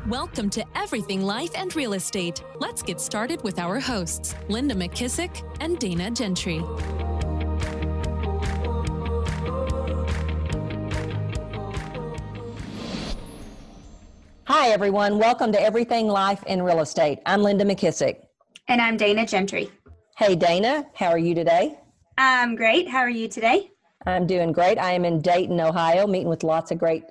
Welcome to Everything Life and Real Estate. Let's get started with our hosts, Linda McKisack and Dana Gentry. Hi, everyone. Welcome to Everything Life and Real Estate. I'm Linda McKisack. And I'm Dana Gentry. Hey, Dana. How are you today? I'm great. How are you today? I'm doing great. I am in Dayton, Ohio, meeting with lots of great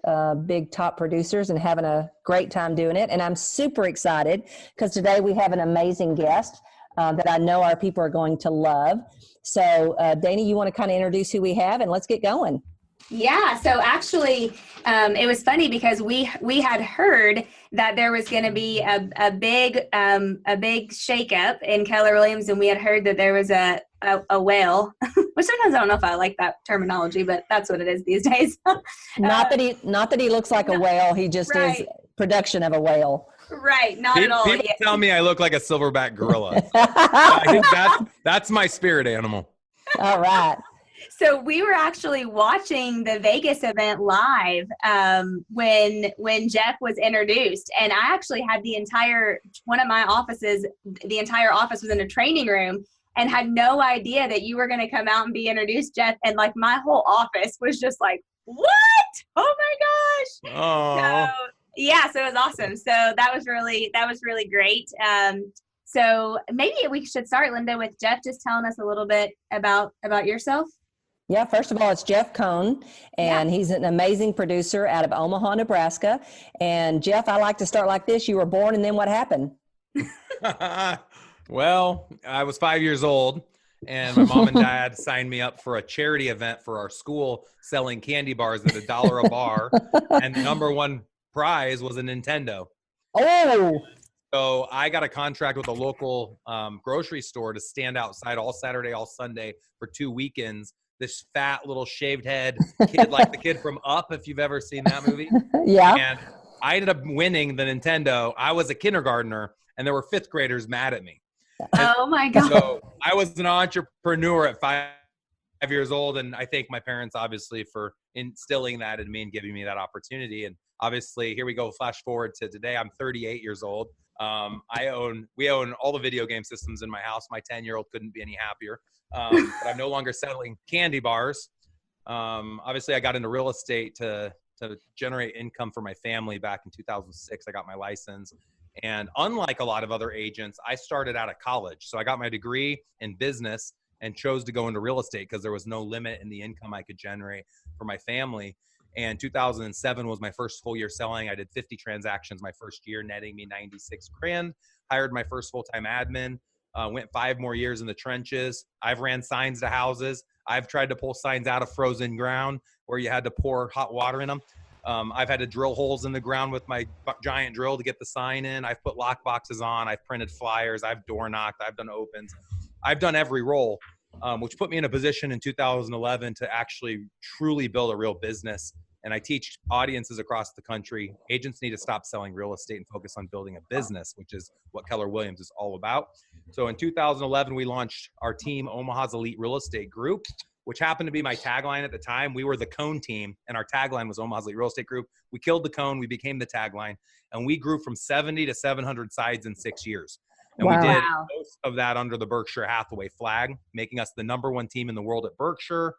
big top producers and having a great time doing it. And I'm super excited because today we have an amazing guest that I know our people are going to love. So, Dana, you want to kind of introduce who we have and let's get going. Yeah, so actually, it was funny because we had heard that there was going to be a big shakeup in Keller Williams, and we had heard that there was a whale, which sometimes I don't know if I like that terminology, but that's what it is these days. Not that he looks like a whale, he just is production of a whale. Right, not at all. People tell me I look like a silverback gorilla. I think that's my spirit animal. All right. So we were actually watching the Vegas event live when Jeff was introduced, and I actually had the entire office was in a training room and had no idea that you were going to come out and be introduced, Jeff. And like my whole office was just like, what? Oh my gosh. Oh. So it was awesome. So that was really great. So maybe we should start, Linda, with Jeff just telling us a little bit about yourself. Yeah, first of all, it's Jeff Cohn, and he's an amazing producer out of Omaha, Nebraska. And Jeff, I like to start like this. You were born, and then what happened? Well, I was 5 years old, and my mom and dad signed me up for a charity event for our school selling candy bars at $1 a bar, and the number one prize was a Nintendo. Oh! So I got a contract with a local grocery store to stand outside all Saturday, all Sunday for 2 weekends. This fat little shaved head kid, like the kid from Up, if you've ever seen that movie. Yeah. And I ended up winning the Nintendo. I was a kindergartner, and there were fifth graders mad at me. Oh my God. So I was an entrepreneur at 5 years old, and I thank my parents, obviously, for instilling that in me and giving me that opportunity. And obviously, here we go, flash forward to today. I'm 38 years old. We own all the video game systems in my house. My 10-year-old couldn't be any happier. But I'm no longer selling candy bars. Obviously, I got into real estate to generate income for my family back in 2006. I got my license. And unlike a lot of other agents, I started out of college. So I got my degree in business and chose to go into real estate because there was no limit in the income I could generate for my family. And 2007 was my first full year selling. I did 50 transactions my first year, netting me 96 grand. Hired my first full-time admin. Went 5 more years in the trenches. I've ran signs to houses. I've tried to pull signs out of frozen ground where you had to pour hot water in them. I've had to drill holes in the ground with my giant drill to get the sign in. I've put lock boxes on. I've printed flyers. I've door knocked. I've done opens. I've done every role, which put me in a position in 2011 to actually truly build a real business. And I teach audiences across the country, agents need to stop selling real estate and focus on building a business, which is what Keller Williams is all about. So in 2011, we launched our team, Omaha's Elite Real Estate Group, which happened to be my tagline at the time. We were the Cohn team, and our tagline was Omaha's Elite Real Estate Group. We killed the Cohn, we became the tagline, and we grew from 70 to 700 sides in 6 years. And we did most of that under the Berkshire Hathaway flag, making us the #1 team in the world at Berkshire.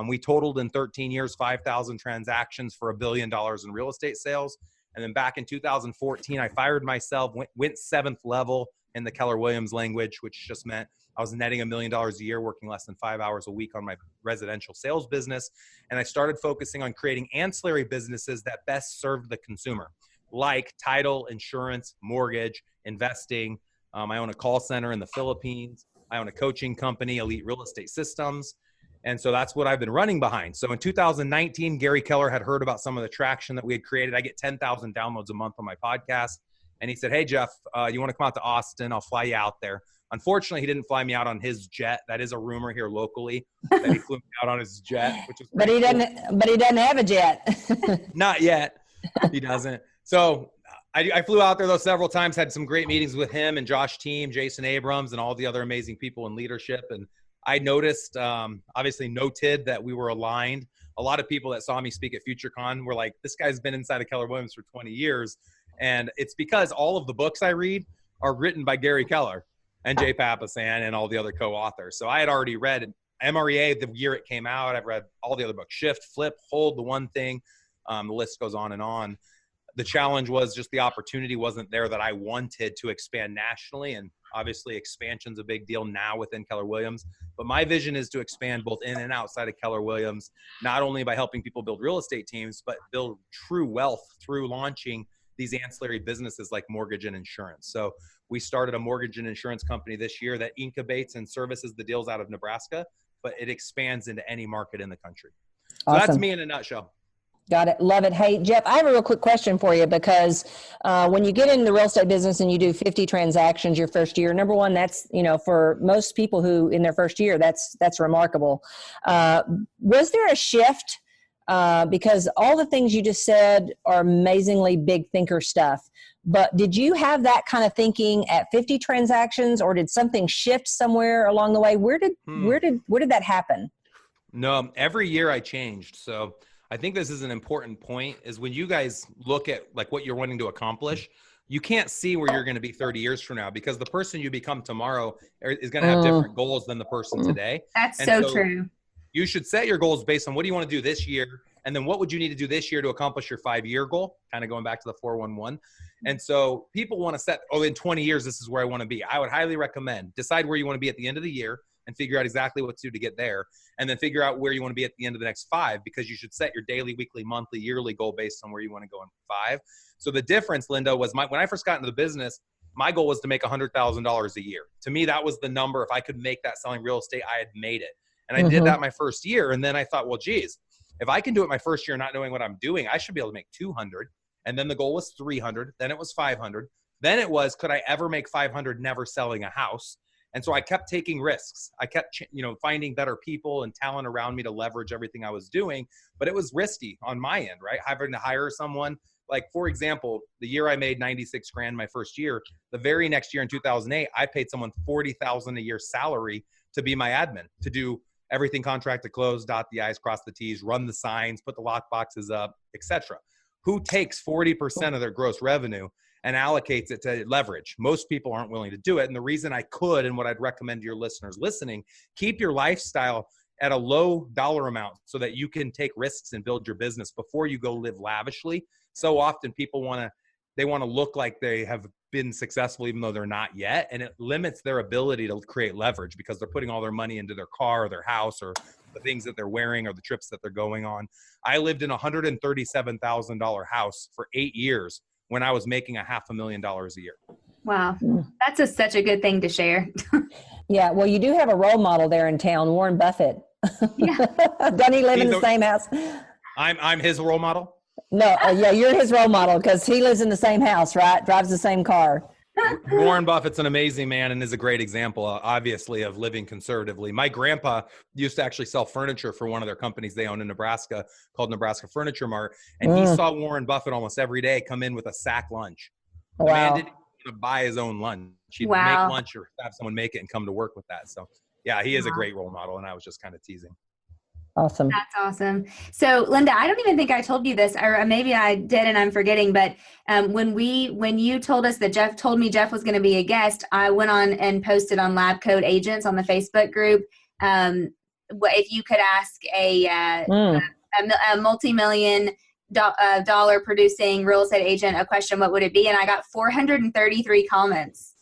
We totaled in 13 years, 5,000 transactions for $1 billion in real estate sales. And then back in 2014, I fired myself, went 7th level in the Keller Williams language, which just meant I was netting $1 million a year, working less than 5 hours a week on my residential sales business. And I started focusing on creating ancillary businesses that best served the consumer, like title, insurance, mortgage, investing. I own a call center in the Philippines. I own a coaching company, Elite Real Estate Systems. And so that's what I've been running behind. So in 2019, Gary Keller had heard about some of the traction that we had created. I get 10,000 downloads a month on my podcast. And he said, hey, Jeff, you want to come out to Austin? I'll fly you out there. Unfortunately, he didn't fly me out on his jet. That is a rumor here locally that he flew me out on his jet, which is but he doesn't have a jet. Not yet. He doesn't. So I flew out there though several times, had some great meetings with him and Josh Team, Jason Abrams, and all the other amazing people in leadership. And I noticed, obviously noted that we were aligned. A lot of people that saw me speak at FutureCon were like, this guy's been inside of Keller Williams for 20 years. And it's because all of the books I read are written by Gary Keller and Jay Papasan and all the other co-authors. So I had already read MREA the year it came out. I've read all the other books, Shift, Flip, Hold, The One Thing. The list goes on and on. The challenge was just the opportunity wasn't there that I wanted to expand nationally. And obviously expansion's a big deal now within Keller Williams. But my vision is to expand both in and outside of Keller Williams, not only by helping people build real estate teams, but build true wealth through launching these ancillary businesses like mortgage and insurance. So we started a mortgage and insurance company this year that incubates and services the deals out of Nebraska, but it expands into any market in the country. So Awesome. That's me in a nutshell. Got it. Love it. Hey, Jeff, I have a real quick question for you, because when you get into the real estate business and you do 50 transactions your first year, number one, that's, for most people who in their first year, that's remarkable. Was there a shift? Because all the things you just said are amazingly big thinker stuff, but did you have that kind of thinking at 50 transactions, or did something shift somewhere along the way? Where did that happen? No, every year I changed. So I think this is an important point, is when you guys look at like what you're wanting to accomplish, you can't see where you're going to be 30 years from now, because the person you become tomorrow is going to have different goals than the person today. That's so true. You should set your goals based on what do you want to do this year, and then what would you need to do this year to accomplish your 5-year goal, kind of going back to the 411. And so people want to set, in 20 years, this is where I want to be. I would highly recommend decide where you want to be at the end of the year and figure out exactly what to do to get there, and then figure out where you want to be at the end of the next 5, because you should set your daily, weekly, monthly, yearly goal based on where you want to go in 5. So the difference, Linda, was when I first got into the business, my goal was to make $100,000 a year. To me, that was the number. If I could make that selling real estate, I had made it. And I did that my first year. And then I thought, well, geez, if I can do it my first year not knowing what I'm doing, I should be able to make 200. And then the goal was 300. Then it was 500. Then it was, could I ever make 500 never selling a house? And so I kept taking risks. I kept, finding better people and talent around me to leverage everything I was doing. But it was risky on my end, right? Having to hire someone. Like, for example, the year I made 96 grand my first year, the very next year in 2008, I paid someone $40,000 a year salary to be my admin, to do everything contract to close, dot the I's, cross the T's, run the signs, put the lock boxes up, etc. Who takes 40% of their gross revenue and allocates it to leverage? Most people aren't willing to do it. And the reason I could, and what I'd recommend to your listeners listening, keep your lifestyle at a low dollar amount so that you can take risks and build your business before you go live lavishly. So often people want to look like they have been successful even though they're not yet. And it limits their ability to create leverage because they're putting all their money into their car or their house or the things that they're wearing or the trips that they're going on. I lived in a $137,000 house for 8 years when I was making $500,000 a year. Wow. That's such a good thing to share. Yeah. Well, you do have a role model there in town, Warren Buffett. Yeah. Doesn't he live in the same house? I'm his role model. No, yeah, you're his role model because he lives in the same house, right? Drives the same car. Warren Buffett's an amazing man and is a great example, obviously, of living conservatively. My grandpa used to actually sell furniture for one of their companies they own in Nebraska called Nebraska Furniture Mart. And he saw Warren Buffett almost every day come in with a sack lunch. The man didn't want to buy his own lunch. He'd make lunch or have someone make it and come to work with that. So, yeah, he is a great role model, and I was just kind of teasing. Awesome. That's awesome. So, Linda, I don't even think I told you this, or maybe I did and I'm forgetting, but when you told us that Jeff told me Jeff was going to be a guest, I went on and posted on Lab Coat Agents on the Facebook group. If you could ask a multi-million dollar producing real estate agent a question, what would it be? And I got 433 comments.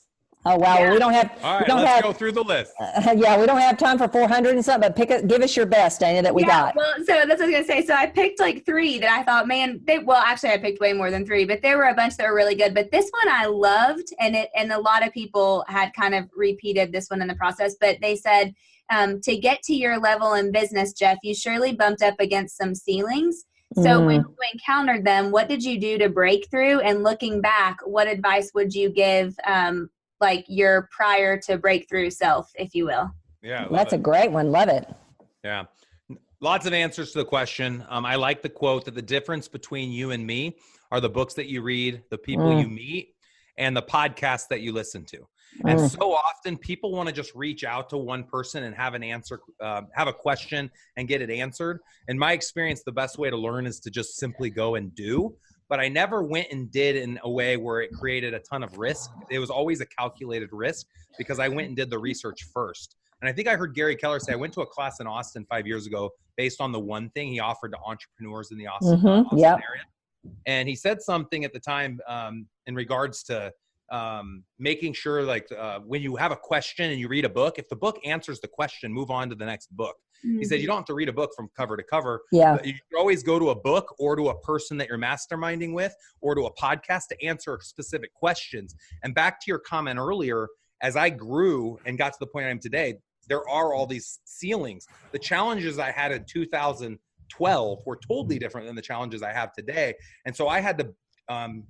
Oh, wow. Yeah. Well, we don't have. All right, let's go through the list. Yeah, we don't have time for 400 and something, but give us your best, Dana, that we got. Well, so that's what I was going to say. So I picked like 3 that I thought, man, actually I picked way more than 3, but there were a bunch that were really good. But this one I loved, and a lot of people had kind of repeated this one in the process, but they said, to get to your level in business, Jeff, you surely bumped up against some ceilings. So when you encountered them, what did you do to break through? And looking back, what advice would you give like your prior to breakthrough self, if you will? Yeah. That's a great one. Love it. Yeah. Lots of answers to the question. I like the quote that the difference between you and me are the books that you read, the people you meet, and the podcasts that you listen to. And so often people want to just reach out to one person and have an answer, have a question and get it answered. In my experience, the best way to learn is to just simply go and do. but I never went and did in a way where it created a ton of risk. It was always a calculated risk because I went and did the research first. And I think I heard Gary Keller say, I went to a class in Austin 5 years ago based on the one thing he offered to entrepreneurs in the Austin area. And he said something at the time in regards to making sure, like, when you have a question and you read a book, if the book answers the question, move on to the next book. He said, you don't have to read a book from cover to cover. But you can always go to a book or to a person that you're masterminding with or to a podcast to answer specific questions. And back to your comment earlier, as I grew and got to the point I am today, there are all these ceilings. The challenges I had in 2012 were totally different than the challenges I have today. And so I had to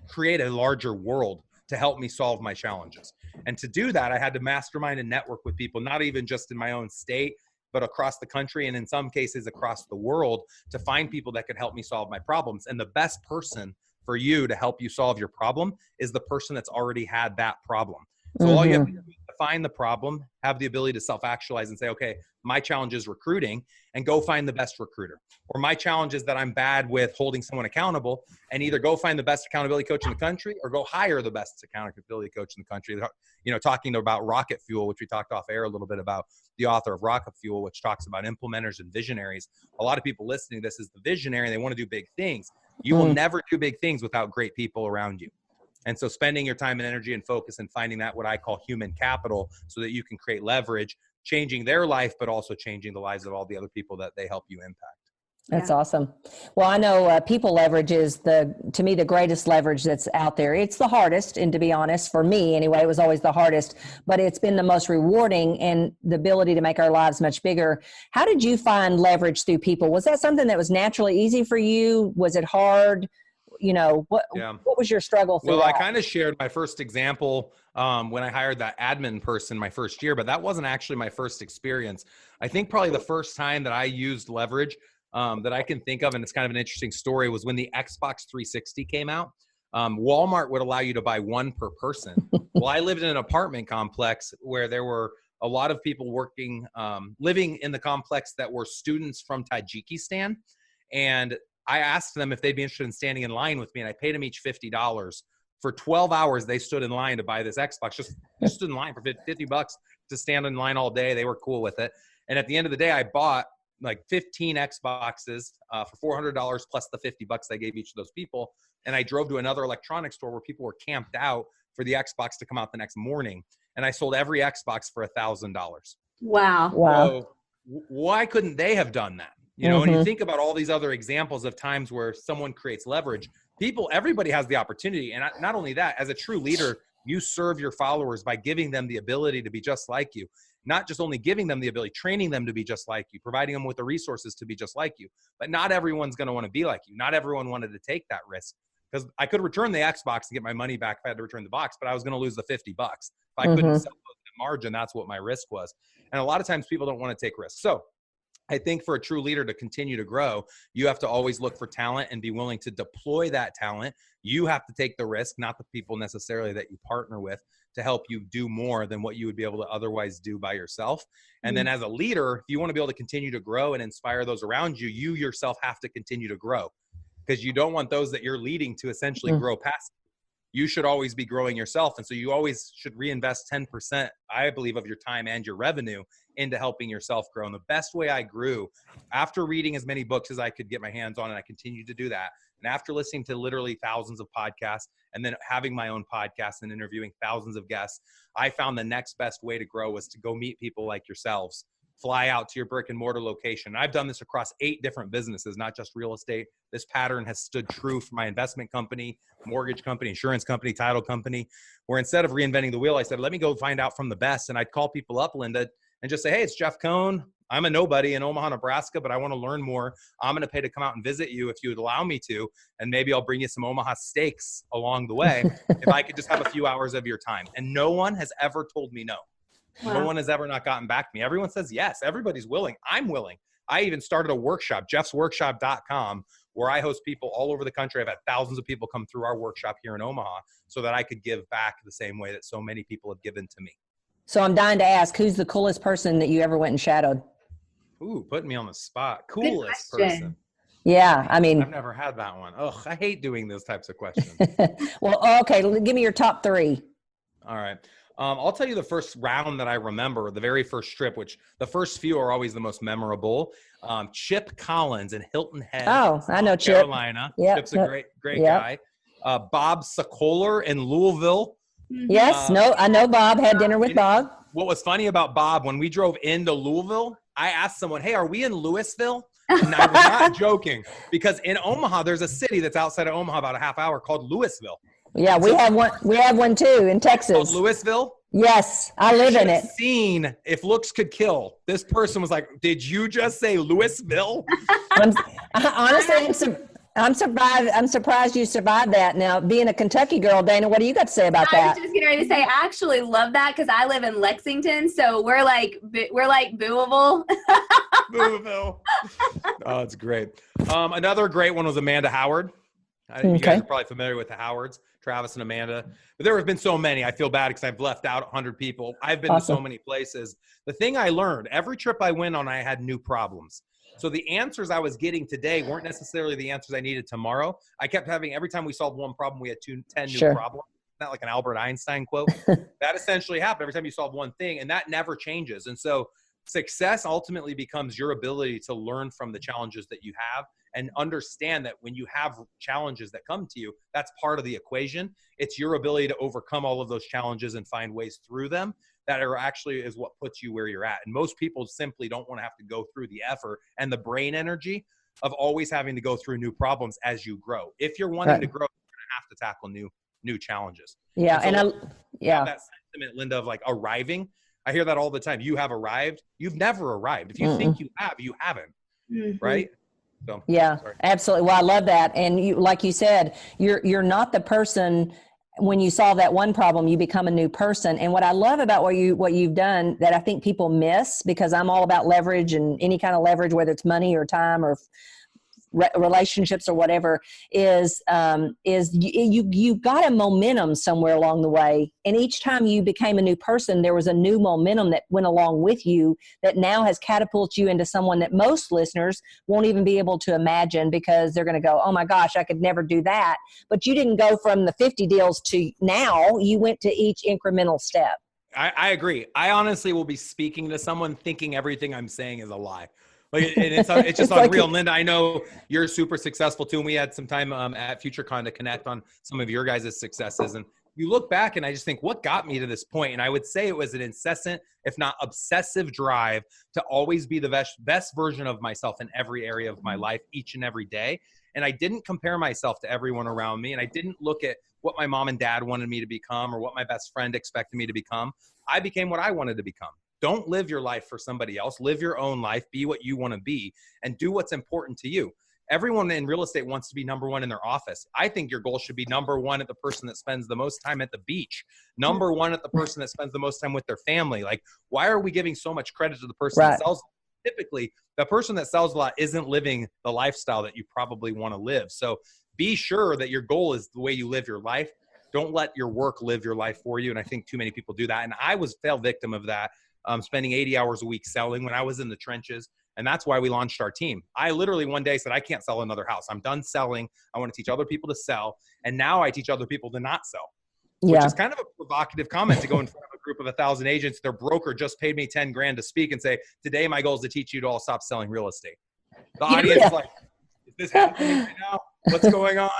create a larger world to help me solve my challenges. And to do that, I had to mastermind and network with people, not even just in my own state, but across the country and in some cases across the world, to find people that could help me solve my problems. And the best person for you to help you solve your problem is the person that's already had that problem. So all you have to do is define the problem, have the ability to self-actualize and say, okay, my challenge is recruiting, and go find the best recruiter. Or my challenge is that I'm bad with holding someone accountable, and either go find the best accountability coach in the country or go hire the best accountability coach in the country. You know, talking about Rocket Fuel, which we talked off air a little bit about, the author of Rocket Fuel, which talks about implementers and visionaries. A lot of people listening to this is the visionary and they want to do big things. You will never do big things without great people around you. And so spending your time and energy and focus and finding that what I call human capital so that you can create leverage, changing their life, but also changing the lives of all the other people that they help you impact. That's awesome. Well, I know people leverage is to me, the greatest leverage that's out there. It's the hardest. And to be honest, for me anyway, it was always the hardest, but it's been the most rewarding and the ability to make our lives much bigger. How did you find leverage through people? Was that something that was naturally easy for you? Was it hard? You know, what was your struggle through Well, that? I kind of shared my first example when I hired that admin person my first year, but that wasn't actually my first experience. I think probably the first time that I used leverage that I can think of, and it's kind of an interesting story, was when the Xbox 360 came out. Walmart would allow you to buy one per person. Well, I lived in an apartment complex where there were a lot of people working, living in the complex that were students from Tajikistan. And I asked them if they'd be interested in standing in line with me, and I paid them each $50. For 12 hours, they stood in line to buy this Xbox. Just stood in line for $50 to stand in line all day. They were cool with it. And at the end of the day, I bought like 15 Xboxes for $400 plus the $50 I gave each of those people. And I drove to another electronics store where people were camped out for the Xbox to come out the next morning. And I sold every Xbox for $1,000. Wow. So why couldn't they have done that? You know, and you think about all these other examples of times where someone creates leverage. Everybody has the opportunity. And not only that, as a true leader, you serve your followers by giving them the ability to be just like you. Not just only giving them the ability, training them to be just like you, providing them with the resources to be just like you. But not everyone's going to want to be like you. Not everyone wanted to take that risk. Because I could return the Xbox and get my money back if I had to return the box, but I was going to lose the $50. If I couldn't sell the margin, that's what my risk was. And a lot of times people don't want to take risks. So I think for a true leader to continue to grow, you have to always look for talent and be willing to deploy that talent. You have to take the risk, not the people necessarily that you partner with, to help you do more than what you would be able to otherwise do by yourself. And then as a leader, if you want to be able to continue to grow and inspire those around you, you yourself have to continue to grow, because you don't want those that you're leading to essentially grow past. You should always be growing yourself. And so you always should reinvest 10%, I believe, of your time and your revenue into helping yourself grow. And the best way I grew, after reading as many books as I could get my hands on, and I continue to do that, and after listening to literally thousands of podcasts, and then having my own podcast and interviewing thousands of guests, I found the next best way to grow was to go meet people like yourselves. Fly out to your brick and mortar location. I've done this across 8 different businesses, not just real estate. This pattern has stood true for my investment company, mortgage company, insurance company, title company, where instead of reinventing the wheel, I said, let me go find out from the best. And I'd call people up, Linda, and just say, hey, it's Jeff Cohn. I'm a nobody in Omaha, Nebraska, but I want to learn more. I'm going to pay to come out and visit you if you would allow me to. And maybe I'll bring you some Omaha steaks along the way if I could just have a few hours of your time. And no one has ever told me no. Wow. No one has ever not gotten back to me. Everyone says yes. Everybody's willing. I'm willing. I even started a workshop, jeffsworkshop.com, where I host people all over the country. I've had thousands of people come through our workshop here in Omaha so that I could give back the same way that so many people have given to me. So I'm dying to ask, who's the coolest person that you ever went and shadowed? Ooh, putting me on the spot. Coolest person. Yeah, I mean, I've never had that one. Ugh, I hate doing those types of questions. well, okay, give me your top three. All right. I'll tell you the first round that I remember, the very first trip, which the first few are always the most memorable. Chip Collins in Hilton Head, Oh, I know South Chip. Carolina. Yep. Chip's a great Yep. guy. Bob Sokoler in Louisville. Yes, I know Bob. Had dinner with Bob. What was funny about Bob, when we drove into Louisville, I asked someone, hey, are we in Louisville? And I was not joking, because in Omaha, there's a city that's outside of Omaha about a half hour called Louisville. Yeah, we have one. We have one too in Texas. Called Louisville? Yes, I live in it. Seen If Looks Could Kill. This person was like, did you just say Louisville? Honestly, I'm surprised you survived that. Now, being a Kentucky girl, Dana, what do you got to say about that? I was just getting ready to say, I actually love that because I live in Lexington, so we're like Booable. Louisville. Oh, it's great. Another great one was Amanda Howard. You guys are probably familiar with the Howards, Travis and Amanda. But there have been so many. I feel bad because I've left out 100 people. I've been to so many places. The thing I learned, every trip I went on, I had new problems. So the answers I was getting today weren't necessarily the answers I needed tomorrow. I kept having, every time we solved one problem, we had 10 new problems. Not like an Albert Einstein quote. That essentially happened every time you solve one thing, and that never changes. And so success ultimately becomes your ability to learn from the challenges that you have and understand that when you have challenges that come to you, that's part of the equation. It's your ability to overcome all of those challenges and find ways through them that are actually is what puts you where you're at. And most people simply don't want to have to go through the effort and the brain energy of always having to go through new problems as you grow. If you're wanting to grow, you're going to have to tackle new challenges. Yeah. That sentiment, Linda, of like arriving. I hear that all the time. You have arrived. You've never arrived. If you think you have, you haven't. Right? So, absolutely. Well, I love that. And you, like you said, you're not the person when you solve that one problem, you become a new person. And what I love about what you've done that I think people miss, because I'm all about leverage and any kind of leverage, whether it's money or time or relationships or whatever, is you got a momentum somewhere along the way, and each time you became a new person, there was a new momentum that went along with you that now has catapulted you into someone that most listeners won't even be able to imagine, because they're going to go, oh my gosh, I could never do that. But you didn't go from the 50 deals to now. You went to each incremental step. I agree. I honestly will be speaking to someone thinking everything I'm saying is a lie. Like, and it's just unreal. Like, Linda, I know you're super successful too. And we had some time at FutureCon to connect on some of your guys' successes. And you look back and I just think, what got me to this point? And I would say it was an incessant, if not obsessive drive to always be the best version of myself in every area of my life, each and every day. And I didn't compare myself to everyone around me. And I didn't look at what my mom and dad wanted me to become or what my best friend expected me to become. I became what I wanted to become. Don't live your life for somebody else. Live your own life. Be what you want to be and do what's important to you. Everyone in real estate wants to be number one in their office. I think your goal should be number one at the person that spends the most time at the beach. Number one at the person that spends the most time with their family. Like, why are we giving so much credit to the person that sells? Typically, the person that sells a lot isn't living the lifestyle that you probably want to live. So be sure that your goal is the way you live your life. Don't let your work live your life for you. And I think too many people do that. And I fell victim of that. Spending 80 hours a week selling when I was in the trenches. And that's why we launched our team. I literally one day said, I can't sell another house. I'm done selling. I want to teach other people to sell. And now I teach other people to not sell, which is kind of a provocative comment to go in front of a group of 1,000 agents. Their broker just paid me 10 grand to speak and say, today my goal is to teach you to all stop selling real estate. The audience is like, is this happening right now? What's going on?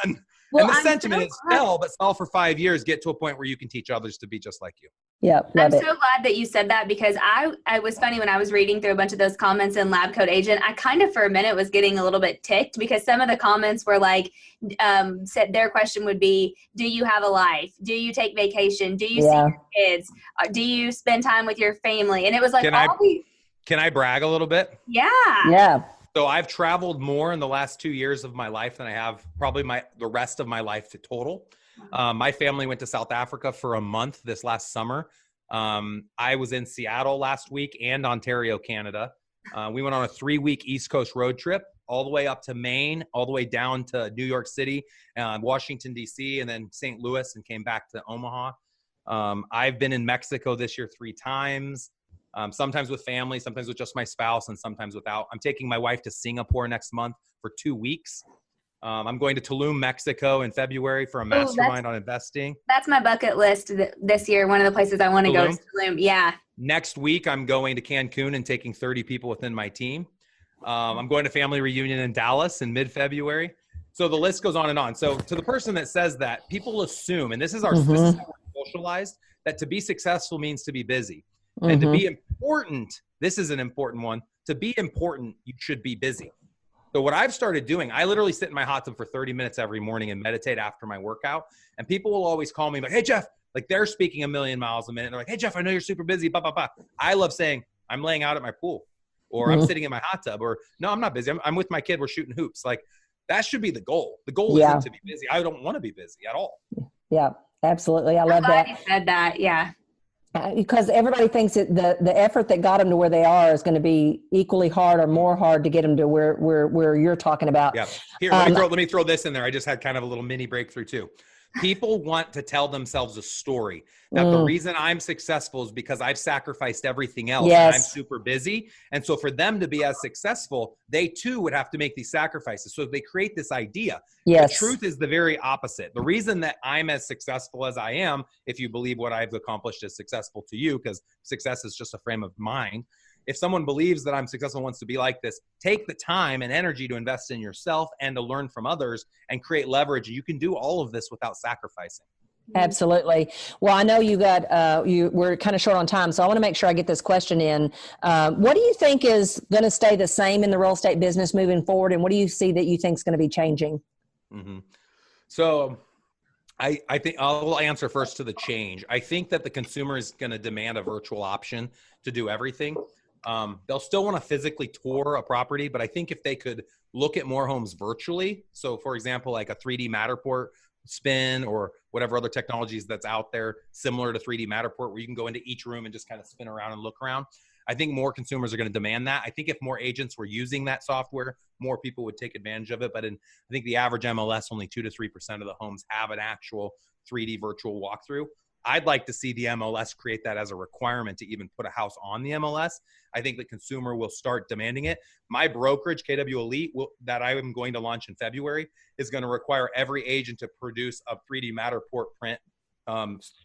Well, and the sentiment is sell, but sell for 5 years, get to a point where you can teach others to be just like you. Yeah, I'm so glad that you said that, because I was funny when I was reading through a bunch of those comments in Lab Coat Agent. I kind of for a minute was getting a little bit ticked, because some of the comments were like, said their question would be, do you have a life? Do you take vacation? Do you see your kids? Do you spend time with your family? And it was like, can I brag a little bit? Yeah. Yeah. So I've traveled more in the last 2 years of my life than I have probably the rest of my life total. My family went to South Africa for a month this last summer. I was in Seattle last week and Ontario, Canada. We went on a 3-week East Coast road trip all the way up to Maine, all the way down to New York City, Washington, D.C., and then St. Louis, and came back to Omaha. I've been in Mexico this year 3 times. sometimes with family, sometimes with just my spouse, and sometimes without. I'm taking my wife to Singapore next month for 2 weeks. I'm going to Tulum, Mexico in February for a mastermind on investing. That's my bucket list this year. One of the places I want to go is Tulum. Yeah. Next week, I'm going to Cancun and taking 30 people within my team. I'm going to family reunion in Dallas in mid-February. So the list goes on and on. So to the person that says that, people assume, and this is how we're socialized, that to be successful means to be busy. And to be important, this is an important one. To be important, you should be busy. So what I've started doing, I literally sit in my hot tub for 30 minutes every morning and meditate after my workout. And people will always call me like, hey, Jeff, like they're speaking 1,000,000 miles a minute. They're like, hey, Jeff, I know you're super busy, blah, blah, blah. I love saying I'm laying out at my pool, or I'm sitting in my hot tub, or no, I'm not busy. I'm with my kid. We're shooting hoops. Like that should be the goal. The goal isn't to be busy. I don't want to be busy at all. Yeah, absolutely. I love that. You said that. Yeah. Because everybody thinks that the effort that got them to where they are is going to be equally hard or more hard to get them to where you're talking about. Yeah. Here, let me throw this in there. I just had kind of a little mini breakthrough too. People want to tell themselves a story that the reason I'm successful is because I've sacrificed everything else and I'm super busy. And so for them to be as successful, they too would have to make these sacrifices. So they create this idea. The truth is the very opposite. The reason that I'm as successful as I am, if you believe what I've accomplished is successful to you, because success is just a frame of mind. If someone believes that I'm successful and wants to be like this, take the time and energy to invest in yourself and to learn from others and create leverage. You can do all of this without sacrificing. Absolutely. Well, I know we're kind of short on time, so I want to make sure I get this question in. What do you think is going to stay the same in the real estate business moving forward? And what do you see that you think is going to be changing? So I think I'll answer first to the change. I think that the consumer is going to demand a virtual option to do everything. They'll still want to physically tour a property, but I think if they could look at more homes virtually, so for example, like a 3D Matterport spin or whatever other technologies that's out there similar to 3D Matterport, where you can go into each room and just kind of spin around and look around. I think more consumers are going to demand that. I think if more agents were using that software, more people would take advantage of it. But I think the average MLS, only 2 to 3% of the homes have an actual 3D virtual walkthrough. I'd like to see the MLS create that as a requirement to even put a house on the MLS. I think the consumer will start demanding it. My brokerage, KW Elite, that I am going to launch in February, is going to require every agent to produce a 3D Matterport print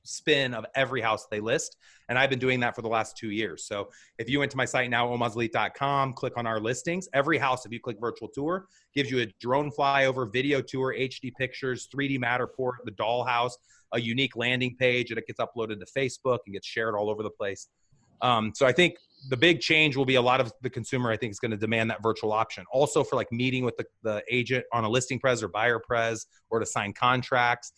spin of every house they list. And I've been doing that for the last 2 years. So if you went to my site now, omazelite.com, click on our listings, every house, if you click virtual tour, gives you a drone flyover, video tour, HD pictures, 3D Matterport, the dollhouse, a unique landing page, and it gets uploaded to Facebook and gets shared all over the place. So I think the big change will be a lot of the consumer, I think, is going to demand that virtual option. Also for like meeting with the agent on a listing pres or buyer pres, or to sign contracts.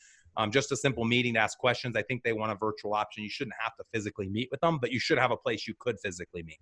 Just a simple meeting to ask questions. I think they want a virtual option. You shouldn't have to physically meet with them, but you should have a place you could physically meet.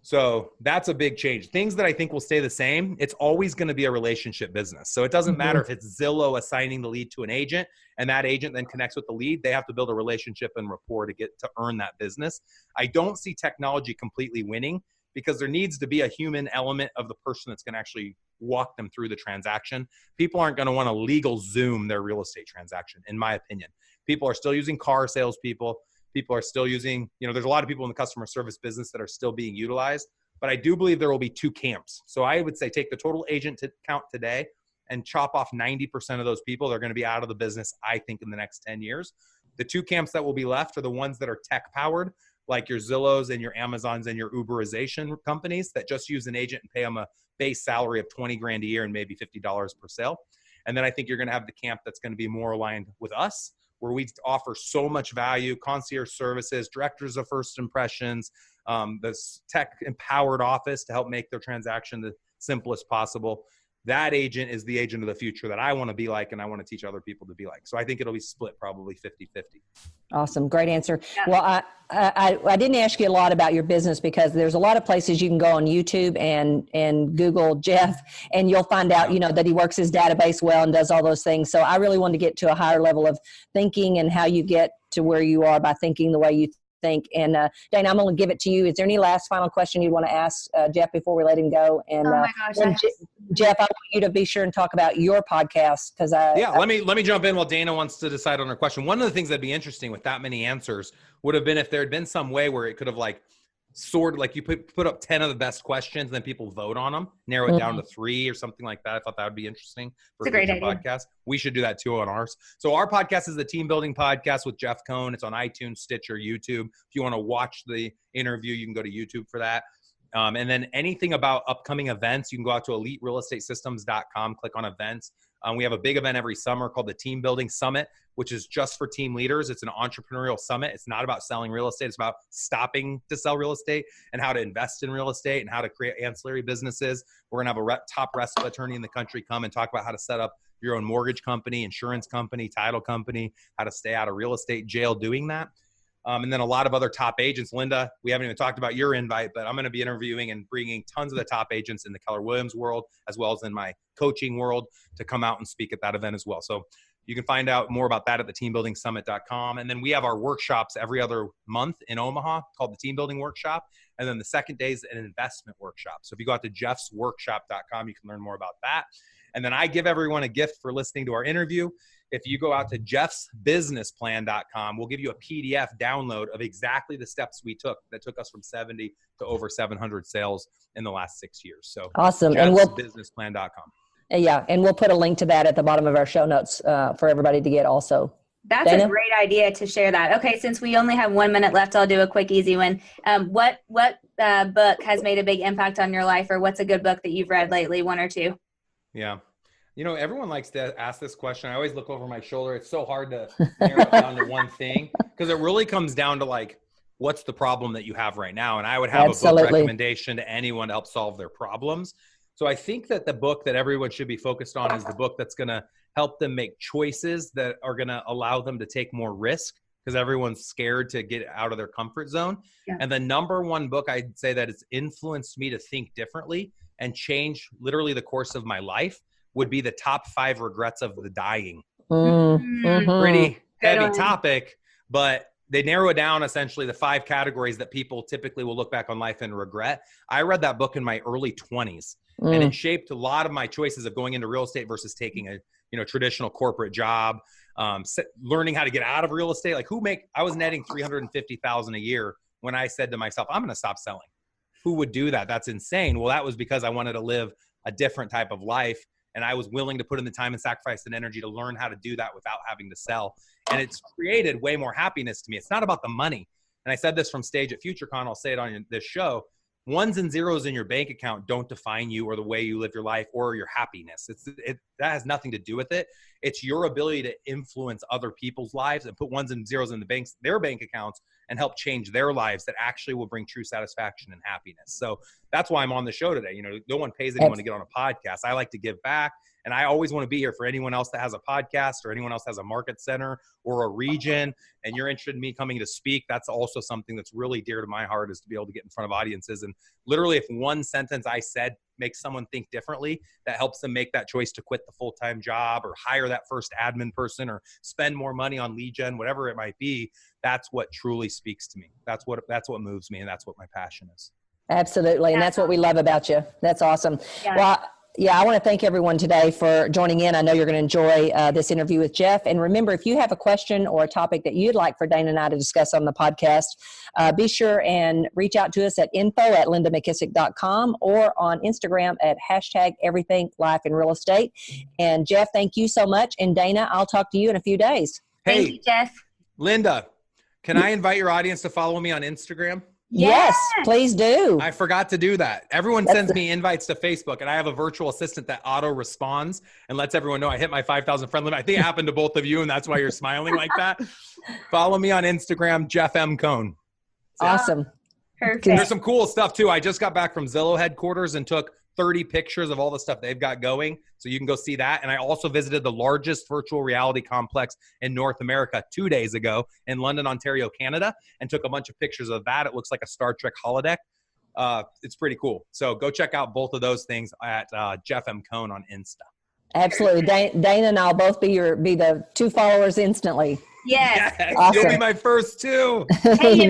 So that's a big change. Things that I think will stay the same, it's always going to be a relationship business. So it doesn't matter if it's Zillow assigning the lead to an agent and that agent then connects with the lead. They have to build a relationship and rapport to earn that business. I don't see technology completely winning, because there needs to be a human element of the person that's going to actually walk them through the transaction. People aren't going to want to legal Zoom their real estate transaction, in my opinion. People are still using car salespeople. People are still using, there's a lot of people in the customer service business that are still being utilized, but I do believe there will be 2 camps. So I would say take the total agent count today and chop off 90% of those people. They're going to be out of the business, I think, in the next 10 years. The 2 camps that will be left are the ones that are tech powered, like your Zillows and your Amazons and your Uberization companies that just use an agent and pay them a base salary of $20,000 a year and maybe $50 per sale. And then I think you're going to have the camp that's going to be more aligned with us, where we offer so much value, concierge services, directors of first impressions, this tech empowered office to help make their transaction the simplest possible. That agent is the agent of the future that I want to be like, and I want to teach other people to be like. So I think it'll be split probably 50-50. Awesome. Great answer. Yeah. Well, I didn't ask you a lot about your business, because there's a lot of places you can go on YouTube and Google Jeff, and you'll find out, that he works his database well and does all those things. So I really wanted to get to a higher level of thinking and how you get to where you are by thinking the way you think. And Dana, I'm going to give it to you. Is there any last final question you want to ask Jeff before we let him go? And oh my gosh, Jeff, I want you to be sure and talk about your podcast, because let me jump in while Dana wants to decide on her question. One of the things that'd be interesting with that many answers would have been if there had been some way where it could have like sort of like you put up 10 of the best questions and then people vote on them, narrow it down to 3 or something like that. I thought that would be interesting for a great podcast. We should do that too on ours. So our podcast is the Team Building Podcast with Jeff Cohn. It's on iTunes, Stitcher, YouTube. If you want to watch the interview, you can go to YouTube for that. And then anything about upcoming events, you can go out to eliterealestatesystems.com, click on events. We have a big event every summer called the Team Building Summit, which is just for team leaders. It's an entrepreneurial summit. It's not about selling real estate. It's about stopping to sell real estate and how to invest in real estate and how to create ancillary businesses. We're going to have a top RESPA attorney in the country come and talk about how to set up your own mortgage company, insurance company, title company, how to stay out of real estate jail doing that. And then a lot of other top agents. Linda, we haven't even talked about your invite, but I'm going to be interviewing and bringing tons of the top agents in the Keller Williams world, as well as in my coaching world, to come out and speak at that event as well. So you can find out more about that at the teambuildingsummit.com. And then we have our workshops every other month in Omaha called the Team Building Workshop. And then the second day is an investment workshop. So if you go out to jeffsworkshop.com, you can learn more about that. And then I give everyone a gift for listening to our interview. If you go out to jeffsbusinessplan.com, we'll give you a PDF download of exactly the steps we took that took us from 70 to over 700 sales in the last 6 years. So awesome. jeffsbusinessplan.com. Yeah. And we'll put a link to that at the bottom of our show notes for everybody to get also. That's Dana? a great idea to share that. Okay. Since we only have 1 minute left, I'll do a quick, easy one. What book has made a big impact on your life, or what's a good book that you've read lately? 1 or 2? Yeah. You know, everyone likes to ask this question. I always look over my shoulder. It's so hard to narrow it down to one thing, because it really comes down to like, what's the problem that you have right now? And I would have a book recommendation to anyone to help solve their problems. So I think that the book that everyone should be focused on is the book that's going to help them make choices that are going to allow them to take more risk, because everyone's scared to get out of their comfort zone. Yeah. And the number one book I'd say that has influenced me to think differently and change literally the course of my life would be the Top 5 Regrets of the Dying. Mm-hmm. Pretty heavy topic, but they narrow it down essentially the 5 categories that people typically will look back on life and regret. I read that book in my early 20s, and it shaped a lot of my choices of going into real estate versus taking a traditional corporate job, learning how to get out of real estate. Like I was netting $350,000 a year when I said to myself, I'm going to stop selling. Who would do that? That's insane. Well, that was because I wanted to live a different type of life. And I was willing to put in the time and sacrifice and energy to learn how to do that without having to sell. And it's created way more happiness to me. It's not about the money. And I said this from stage at FutureCon. I'll say it on this show. Ones and zeros in your bank account don't define you or the way you live your life or your happiness. That has nothing to do with it. It's your ability to influence other people's lives and put ones and zeros in their bank accounts and help change their lives that actually will bring true satisfaction and happiness. So that's why I'm on the show today. No one pays anyone to get on a podcast. I like to give back. And I always want to be here for anyone else that has a podcast or anyone else has a market center or a region, and you're interested in me coming to speak. That's also something that's really dear to my heart, is to be able to get in front of audiences. And literally, if one sentence I said makes someone think differently, that helps them make that choice to quit the full-time job or hire that first admin person or spend more money on lead gen, whatever it might be, that's what truly speaks to me. That's what moves me, and that's what my passion is. Absolutely. And that's what we love about you. That's awesome. Yeah. Well, I want to thank everyone today for joining in. I know you're going to enjoy this interview with Jeff. And remember, if you have a question or a topic that you'd like for Dana and I to discuss on the podcast, be sure and reach out to us at info@lindamckisack.com or on Instagram at #everythinglifeandrealestate. And Jeff, thank you so much. And Dana, I'll talk to you in a few days. Hey, thank you, Jeff. Linda, can I invite your audience to follow me on Instagram? Yes, please do. I forgot to do that. Everyone sends me invites to Facebook, and I have a virtual assistant that auto responds and lets everyone know I hit my 5,000 friend limit. I think it happened to both of you, and that's why you're smiling like that. Follow me on Instagram, Jeff M. Cohn. Awesome. Perfect. There's some cool stuff too. I just got back from Zillow headquarters and took 30 pictures of all the stuff they've got going. So you can go see that. And I also visited the largest virtual reality complex in North America 2 days ago in London, Ontario, Canada, and took a bunch of pictures of that. It looks like a Star Trek holodeck. It's pretty cool. So go check out both of those things at Jeff M. Cohn on Insta. Absolutely. Dana and I'll both be the 2 followers instantly. Yes. Awesome. You'll be my first 2. Hey,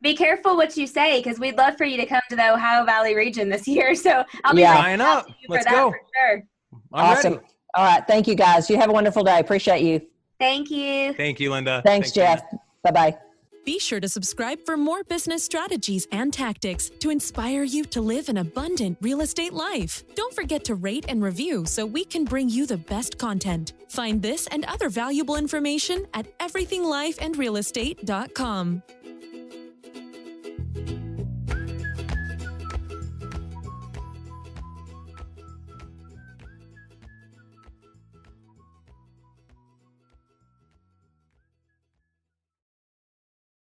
be careful what you say, because we'd love for you to come to the Ohio Valley region this year. So I'll be sign up. Let's go. For sure. Awesome. Ready. All right. Thank you, guys. You have a wonderful day. Appreciate you. Thank you. Thank you, Linda. Thanks Jeff. Linda. Bye-bye. Be sure to subscribe for more business strategies and tactics to inspire you to live an abundant real estate life. Don't forget to rate and review so we can bring you the best content. Find this and other valuable information at everythinglifeandrealestate.com.